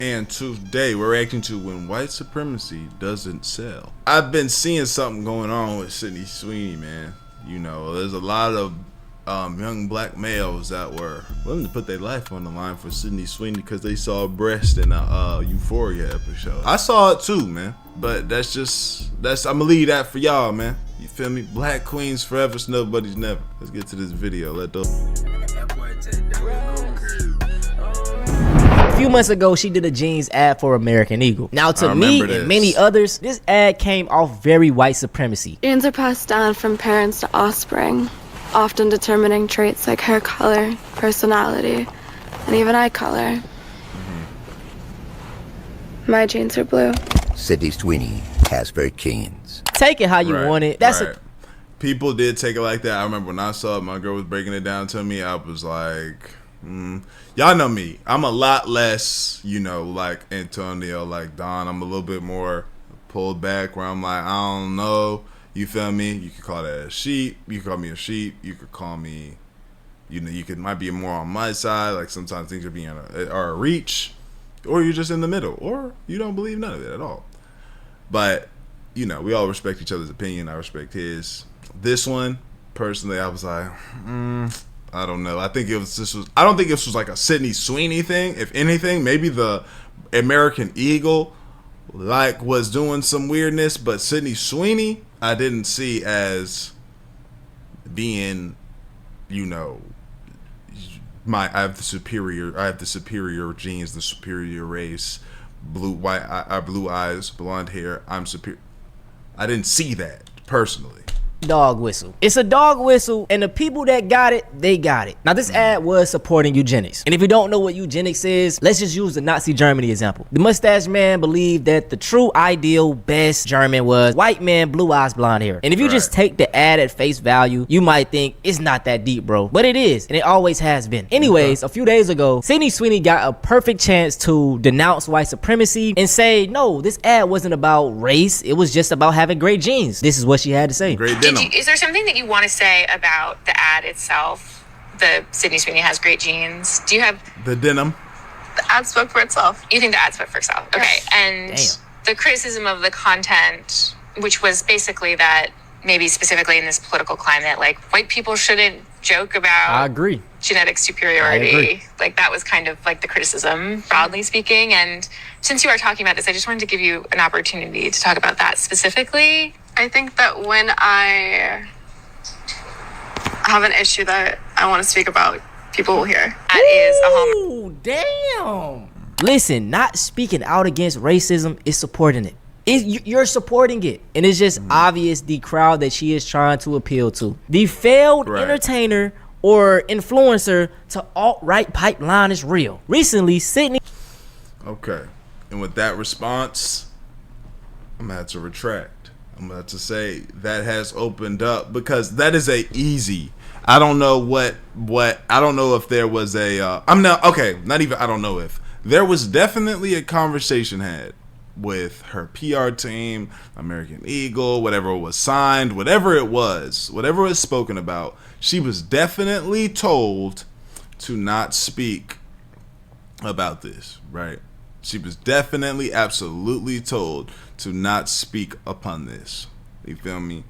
And today we're reacting to When White Supremacy Doesn't Sell. I've been seeing something going on with Sydney Sweeney, man. You know, there's a lot of young black males that were willing to put their life on the line for Sydney Sweeney because they saw breast in a Euphoria episode. I saw it too, man. But I'm gonna leave that for y'all, man. You feel me? Black queens forever, nobody's never. Let's get to this video. A few months ago, she did a jeans ad for American Eagle. Now, to me and many others, this ad came off very white supremacy. Genes are passed down from parents to offspring, often determining traits like hair color, personality, and even eye color. My genes are blue. Sydney Sweeney has very genes. Take it how you want it. People did take it like that. I remember when I saw it, my girl was breaking it down to me. I was like, y'all know me. I'm a lot less, you know, like Antonio, like Don. I'm a little bit more pulled back where I'm like, I don't know. You feel me? You could call that a sheep. You could call me a sheep. You could call me, you know, might be more on my side. Like sometimes things are being a reach, or you're just in the middle, or you don't believe none of it at all. But, you know, we all respect each other's opinion. I respect his. This one, personally, I was like, I don't know. I don't think this was like a Sydney Sweeney thing. If anything, maybe the American Eagle like was doing some weirdness, but Sydney Sweeney I didn't see as being, you know, I have the superior genes, the superior race, blue eyes, blonde hair, I'm superior. I didn't see that personally. Dog whistle. It's a dog whistle, and the people that got it, they got it. Now, this ad was supporting eugenics. And if you don't know what eugenics is, let's just use the Nazi Germany example. The mustache man believed that the true ideal best German was white man, blue eyes, blonde hair. And if you just take the ad at face value, you might think it's not that deep, bro. But it is, and it always has been. Anyways, a few days ago, Sydney Sweeney got a perfect chance to denounce white supremacy and say, no, this ad wasn't about race. It was just about having great genes. This is what she had to say. Great denim. Is there something that you want to say about the ad itself? The Sydney Sweeney has great genes. Do you have the denim? The ad spoke for itself. You think the ad spoke for itself? Okay. And the criticism of the content, which was basically that maybe specifically in this political climate, like white people shouldn't joke about I agree. Genetic superiority. Like that was kind of like the criticism, broadly speaking. And since you are talking about this, I just wanted to give you an opportunity to talk about that specifically. I think that when I have an issue that I want to speak about, people will hear. That is a home. Ooh, damn. Listen, not speaking out against racism is supporting it. You're supporting it. And it's just obvious the crowd that she is trying to appeal to. The failed entertainer or influencer to alt-right pipeline is real. Recently, Sydney. Okay. And with that response, I'm going to have to retract. I'm about to say that has opened up because that is a easy. I don't know I don't know if there was I don't know if there was definitely a conversation had with her PR team, American Eagle, whatever was signed, whatever it was spoken about. She was definitely told to not speak about this, right? She was definitely, absolutely told to not speak upon this. You feel me?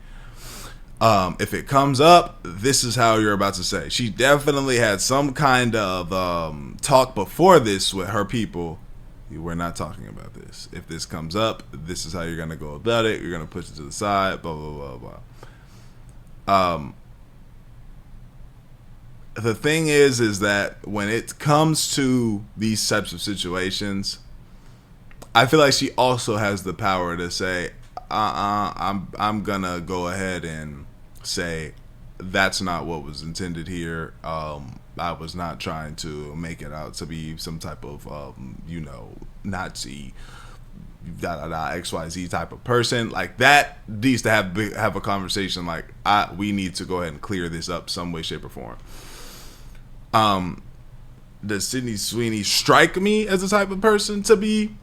If it comes up, this is how you're about to say. She definitely had some kind of talk before this with her people. We're not talking about this. If this comes up, this is how you're going to go about it. You're going to push it to the side, blah, blah, blah, blah. The thing is that when it comes to these types of situations, I feel like she also has the power to say, I'm gonna go ahead and say that's not what was intended here. I was not trying to make it out to be some type of you know, Nazi XYZ type of person. Like that needs to have a conversation. Like we need to go ahead and clear this up some way, shape, or form. Does Sydney Sweeney strike me as the type of person to be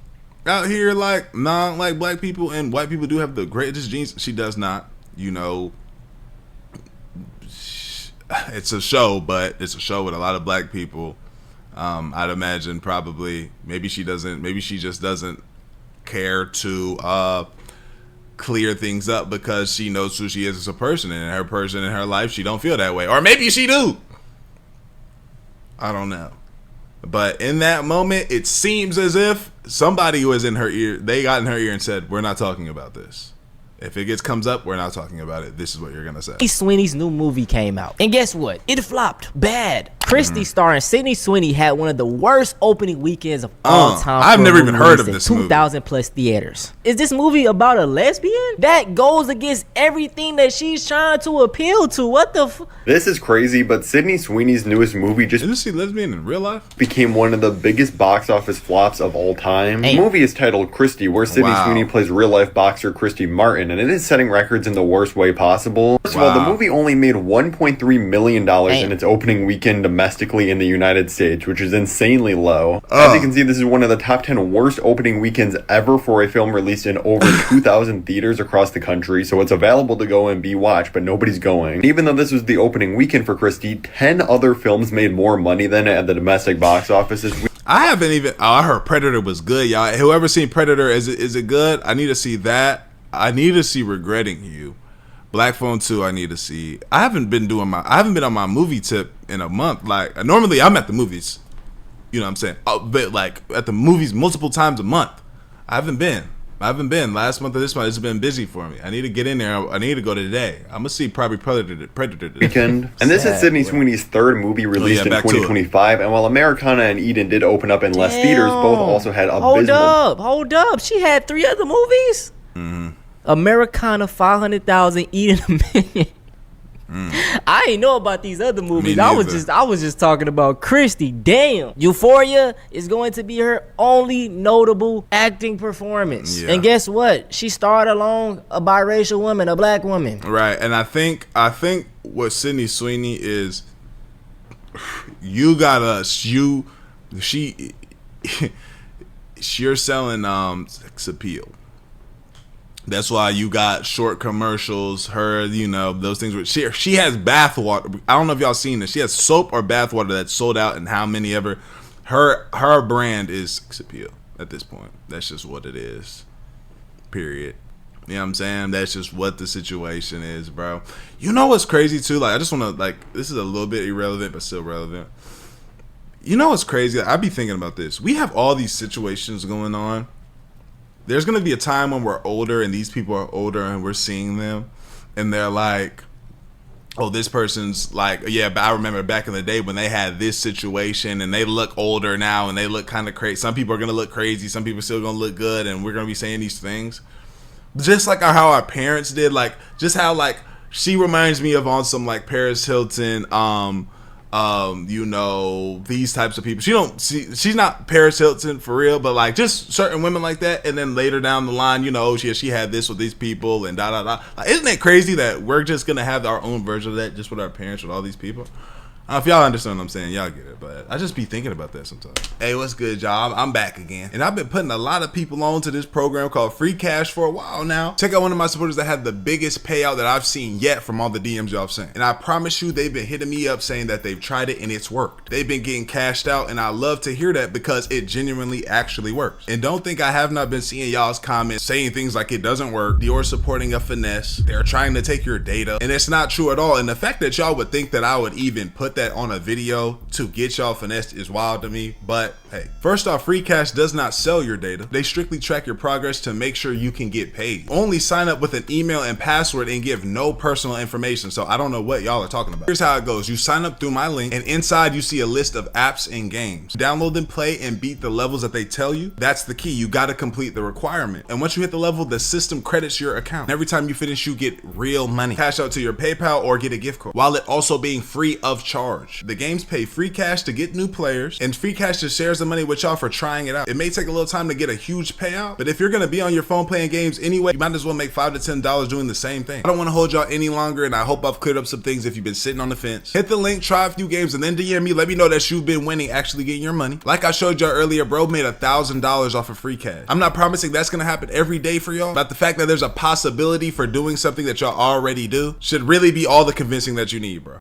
out here like like black people and white people do have the greatest genes? She does not. You know, it's a show, but it's a show with a lot of black people. I'd imagine probably maybe she just doesn't care to clear things up because she knows who she is as a person, and her person in her life she don't feel that way, or maybe she do. I don't know. But in that moment, it seems as if somebody was in her ear. They got in her ear and said, "We're not talking about this. If it comes up, we're not talking about it. This is what you're gonna say." Sweeney's new movie came out, and guess what? It flopped bad. Christy starring Sydney Sweeney had one of the worst opening weekends of all time. I've never even heard of this movie. 2,000 plus theaters. Is this movie about a lesbian? That goes against everything that she's trying to appeal to. What the This is crazy, but Sydney Sweeney's newest movie just Isn't she lesbian in real life? became one of the biggest box office flops of all time. The movie is titled Christy, where Sydney Sweeney plays real life boxer Christy Martin, and it is setting records in the worst way possible. First of all, the movie only made $1.3 million in its opening weekend domestically in the United States, which is insanely low. As you can see, this is one of the top 10 worst opening weekends ever for a film released in over 2,000 theaters across the country, so it's available to go and be watched, but nobody's going. Even though this was the opening weekend for Christy, 10 other films made more money than it at the domestic box office this week. I haven't even. I heard Predator was good, y'all. Whoever seen Predator, is it good? I need to see that. I need to see Regretting You. Black Phone 2, I need to see. I haven't been on my movie tip in a month. Like, normally I'm at the movies. You know what I'm saying? But like at the movies multiple times a month. I haven't been. Last month or this month, it's been busy for me. I need to get in there. I need to go today. I'm gonna see probably Predator today. Weekend. And this is Sydney Sweeney's third movie released in 2025. And while Americana and Eden did open up in less theaters, both also had abysmal. Hold up. She had 3 other movies. Americana 500,000, Eden a million. I ain't know about these other movies. I was just talking about Christy. Damn. Euphoria is going to be her only notable acting performance. Yeah. And guess what? She starred along a biracial woman, a black woman. Right. And I think what Sydney Sweeney is, you're selling sex appeal. That's why you got short commercials, those things. She has bath water. I don't know if y'all seen this. She has soap or bath water that's sold out, and how many ever. Her brand is sex appeal at this point. That's just what it is. Period. You know what I'm saying? That's just what the situation is, bro. You know what's crazy too? Like, I just want to, this is a little bit irrelevant, but still relevant. You know what's crazy? I be thinking about this. We have all these situations going on. There's going to be a time when we're older and these people are older and we're seeing them and they're like, oh, this person's like, yeah, but I remember back in the day when they had this situation and they look older now and they look kind of crazy. Some people are going to look crazy. Some people are still going to look good, and we're going to be saying these things. Just like how our parents did, like just how like she reminds me of on some like Paris Hilton, these types of people. She's not Paris Hilton for real, but like just certain women like that. And then later down the line, she had this with these people and da da da. Like, isn't it crazy that we're just gonna have our own version of that just with our parents, with all these people? If y'all understand what I'm saying, y'all get it. But I just be thinking about that sometimes. Hey, what's good, y'all? I'm back again. And I've been putting a lot of people on to this program called Free Cash for a while now. Check out one of my supporters that had the biggest payout that I've seen yet from all the DMs y'all have sent. And I promise you, they've been hitting me up saying that they've tried it and it's worked. They've been getting cashed out, and I love to hear that because it genuinely actually works. And don't think I have not been seeing y'all's comments saying things like it doesn't work. Dior supporting a finesse. They're trying to take your data. And it's not true at all. And the fact that y'all would think that I would even put that on a video to get y'all finessed is wild to me. But hey, first off, Free Cash does not sell your data. They strictly track your progress to make sure you can get paid. Only sign up with an email and password and give no personal information. So I don't know what y'all are talking about. Here's how it goes. You sign up through my link, and inside you see a list of apps and games. Download and play and beat the levels that they tell you. That's the key. You got to complete the requirement. And once you hit the level, the system credits your account. And every time you finish, you get real money. Cash out to your PayPal or get a gift card, while it also being free of charge. The games pay Free Cash to get new players, and Free Cash just shares the money with y'all for trying it out. It may take a little time to get a huge payout, but if you're gonna be on your phone playing games anyway, you might as well make $5 to $10 doing the same thing. I don't want to hold y'all any longer, and I hope I've cleared up some things if you've been sitting on the fence. Hit the link, try a few games, and then DM me. Let me know that you've been winning, actually getting your money. Like I showed y'all earlier, bro made $1,000 off of Free Cash. I'm not promising that's gonna happen every day for y'all, but the fact that there's a possibility for doing something that y'all already do should really be all the convincing that you need, bro.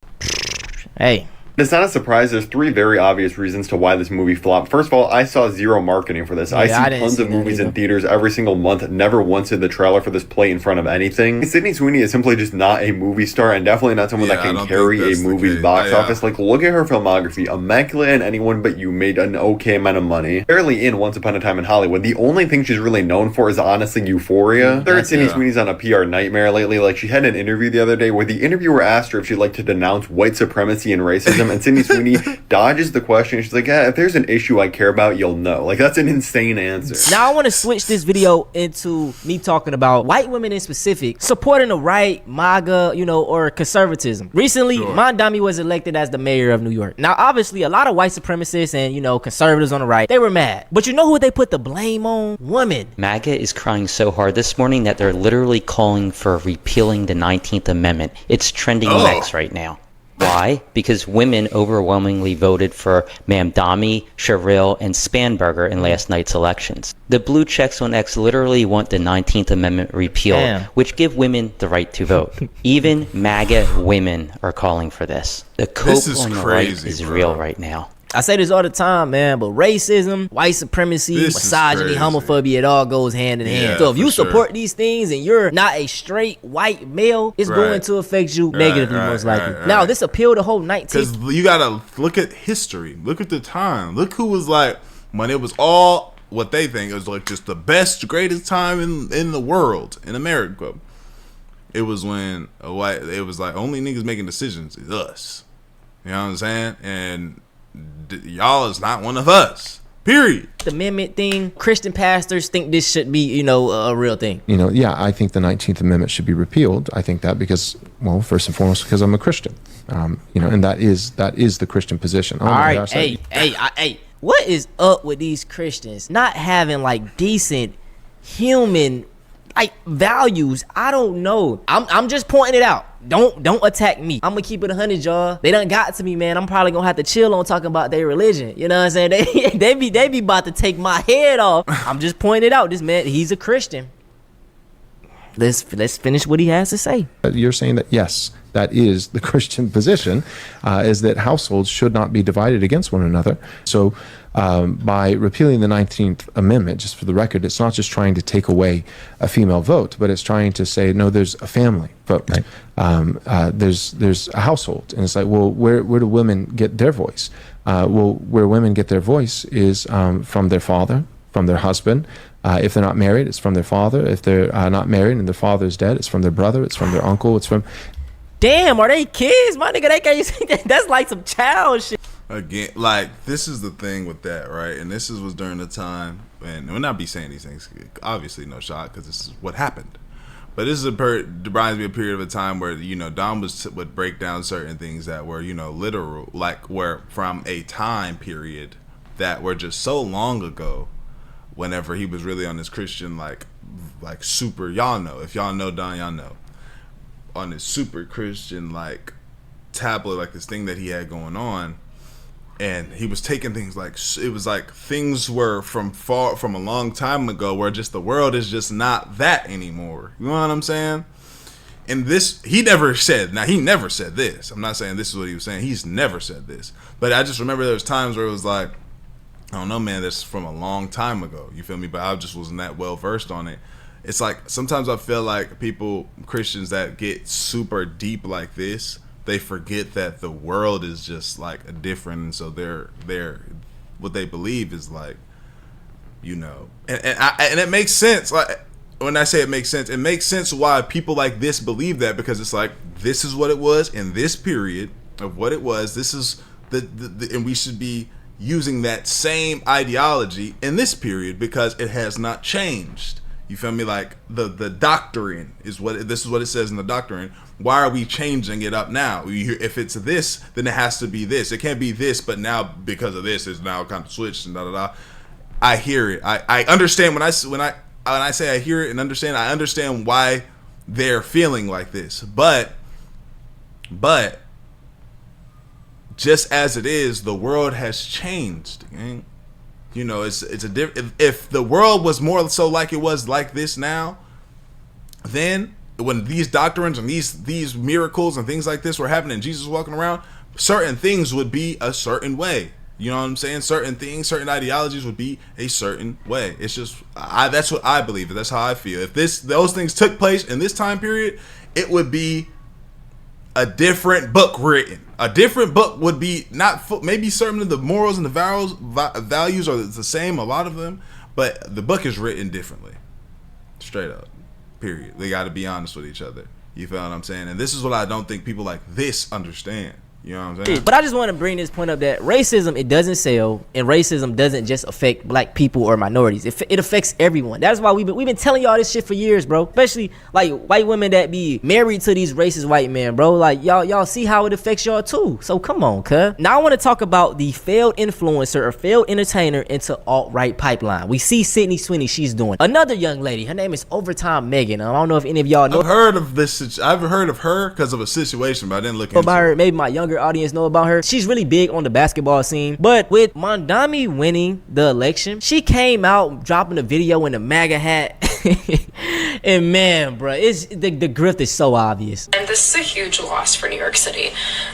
Hey, It's not a surprise. There's 3 very obvious reasons to why this movie flopped. First of all, I saw 0 marketing for this. I see tons of movies in theaters every single month. Never once did the trailer for this play in front of anything. Sydney Sweeney is simply just not a movie star, and definitely not someone that can carry a movie's box office. Like, look at her filmography. Immaculate and Anyone But You made an okay amount of money. Barely in Once Upon a Time in Hollywood. The only thing she's really known for is honestly Euphoria. Third, Sydney Sweeney's on a PR nightmare lately. Like, she had an interview the other day where the interviewer asked her if she'd like to denounce white supremacy and racism, and Sydney Sweeney dodges the question. She's like, yeah, if there's an issue I care about, you'll know. Like, that's an insane answer. Now I want to switch this video into me talking about white women in specific supporting the right, MAGA, or conservatism. Recently, Mondami was elected as the mayor of New York. Now, obviously, a lot of white supremacists and, conservatives on the right, they were mad. But you know who they put the blame on? Women. MAGA is crying so hard this morning that they're literally calling for repealing the 19th Amendment. It's trending next right now. Why? Because women overwhelmingly voted for Mamdani, Sherrill, and Spanberger in last night's elections. The blue checks on X literally want the 19th Amendment repealed, which give women the right to vote. Even MAGA women are calling for this. The cope on the right is real right now. I say this all the time, man, but racism, white supremacy, misogyny, homophobia, it all goes hand in hand. So if you support these things and you're not a straight white male, it's going to affect you negatively, most likely. Now, this appeal to whole 19th. Because you got to look at history. Look at the time. Look who was like, when it was all what they think is like just the best, greatest time in the world, in America. It was when it was like only niggas making decisions is us. You know what I'm saying? And y'all is not one of us. Period. The amendment thing, Christian pastors think this should be, a real thing. I think the 19th Amendment should be repealed. I think that because, well, first and foremost, because I'm a Christian. And that is the Christian position. All right, hey, what is up with these Christians not having like decent human values? I don't know. I'm just pointing it out. Don't attack me. I'm gonna keep it 100, y'all. They done got to me, man. I'm probably gonna have to chill on talking about their religion. You know what I'm saying? They be about to take my head off. I'm just pointing it out. This man, he's a Christian. Let's finish what he has to say. You're saying that yes, that is the Christian position, is that households should not be divided against one another. So by repealing the 19th Amendment, just for the record, it's not just trying to take away a female vote, but it's trying to say, no, there's a family vote. Right. There's a household. And it's like, well, where do women get their voice? Where women get their voice is from their father, from their husband. If they're not married, it's from their father. If they're not married and their father is dead, it's from their brother, it's from their uncle, it's from... Damn, are they kids? My nigga, they can't say that. That's like some child shit. Again, like, this is the thing with that, right? And this was during the time, and we'll not be saying these things, obviously no shot, because this is what happened. But this is reminds me of a period of a time where, Dom would break down certain things that were, literal, like, where from a time period that were just so long ago, whenever he was really on this Christian, like super, y'all know, if y'all know Don, y'all know, on this super Christian, like, tablet, like this thing that he had going on, and he was taking things like, it was like things were from a long time ago where just the world is just not that anymore. You know what I'm saying? And this, he never said this. I'm not saying this is what he was saying. He's never said this. But I just remember there was times where it was like, I don't know, man, this is from a long time ago. You feel me? But I just wasn't that well versed on it. It's like, sometimes I feel like Christians that get super deep like this, they forget that the world is just like different, and so they're what they believe is like, and it makes sense. Like, when I say it makes sense why people like this believe that, because it's like, this is what it was in this period of what it was. This is and we should be using that same ideology in this period because it has not changed. You feel me? Like the doctrine is this is what it says in the doctrine. Why are we changing it up now? If it's this, then it has to be this. It can't be this, but now because of this, it's now kind of switched and da da da. I hear it. I understand when I say I hear it and understand. I understand why they're feeling like this. But just as it is, the world has changed. Okay? It's a different. If the world was more so like it was like this now, then when these doctrines and these miracles and things like this were happening, Jesus was walking around, certain things would be a certain way. You know what I'm saying? Certain things, certain ideologies would be a certain way. It's just, that's what I believe. That's how I feel. If those things took place in this time period, it would be a different book written. A different book would be maybe certain of the morals and the values are the same, a lot of them, but the book is written differently. Straight up. Period. They got to be honest with each other. You feel what I'm saying? And this is what I don't think people like this understand. You know what I'm saying? But I just want to bring this point up that racism, it doesn't sell, and racism doesn't just affect black people or minorities. It affects everyone. That's why we've been telling y'all this shit for years, bro. Especially like white women that be married to these racist white men, bro. Like y'all see how it affects y'all too. So come on, cuz. Now I want to talk about the failed influencer or failed entertainer into alt-right pipeline. We see Sydney Sweeney, she's doing. Another young lady, her name is Overtime Megan. I don't know if any of y'all know. I've heard of this. I've heard of her because of a situation, but I didn't look into about her. it. Maybe my younger audience know about her. She's really big on the basketball scene, but with Mondami winning the election, she came out dropping a video in a MAGA hat. And man, bro, it's the grift is so obvious. And this is a huge loss for New York City.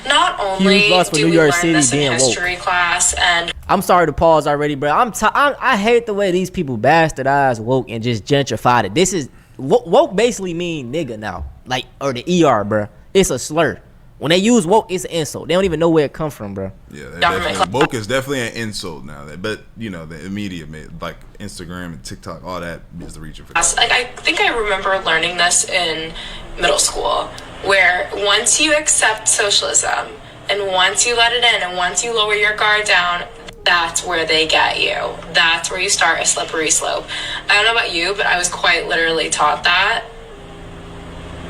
Not only do New we York learn City this in being history class, and I'm sorry to pause already, bro. I hate the way these people bastardize woke and just gentrified it. This is woke basically mean nigga now, like, or the ER, bro. It's a slur. When they use woke, it's an insult. They don't even know where it comes from, bro. Yeah, woke is definitely an insult now. But you know, the media, like Instagram and TikTok, all that is the reason for that. like, I think I remember learning this in middle school, where once you accept socialism and once you let it in and once you lower your guard down, that's where they get you. That's where you start a slippery slope. I don't know about you, but I was quite literally taught that.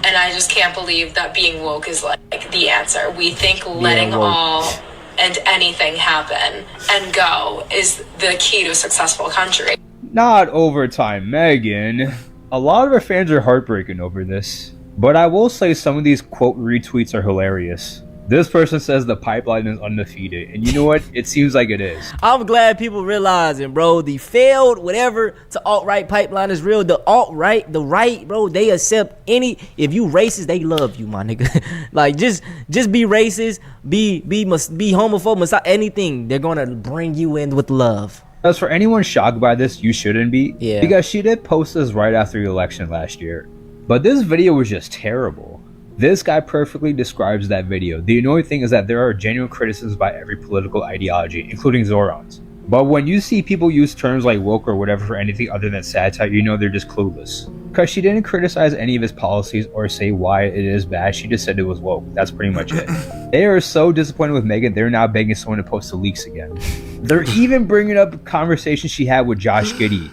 And I just can't believe that being woke is like the answer. We think letting all and anything happen and go is the key to a successful country. Not Overtime Megan. A lot of our fans are heartbroken over this. But I will say some of these quote retweets are hilarious. This person says the pipeline is undefeated, and you know what? It seems like it is. I'm glad people realizing, bro, the failed whatever to alt-right pipeline is real. The alt-right, the right, bro, they accept any. If you racist, they love you, my nigga. Like just be racist, be homophobic, anything. They're gonna bring you in with love. As for anyone shocked by this, you shouldn't be. Yeah. Because she did post this right after the election last year. But this video was just terrible. This guy perfectly describes that video. The annoying thing is that there are genuine criticisms by every political ideology, including Zoran's. But when you see people use terms like woke or whatever for anything other than satire, you know they're just clueless. Because she didn't criticize any of his policies or say why it is bad, she just said it was woke. That's pretty much it. They are so disappointed with Megan, they're now begging someone to post the leaks again. They're even bringing up conversations she had with Josh Giddey.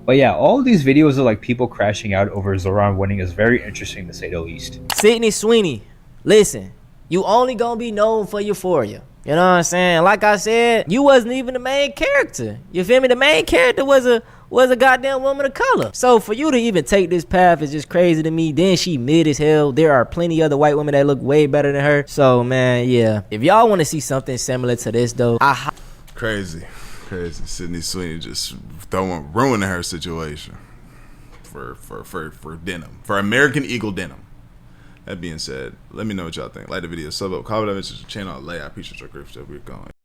But yeah, all of these videos of like people crashing out over Zoran winning is very interesting to say the least. Sydney Sweeney, listen, you only gonna be known for euphoria. You know what I'm saying? Like I said, you wasn't even the main character. You feel me? The main character was a goddamn woman of color. So for you to even take this path is just crazy to me. Then she mid as hell. There are plenty other white women that look way better than her. So man, yeah. If y'all want to see something similar to this though, crazy. Sydney Sweeney just ruining her situation for denim, for American Eagle denim. That being said, let me know what y'all think. Like the video, sub up, comment, message the channel, lay out, appreciate your grip. We're going.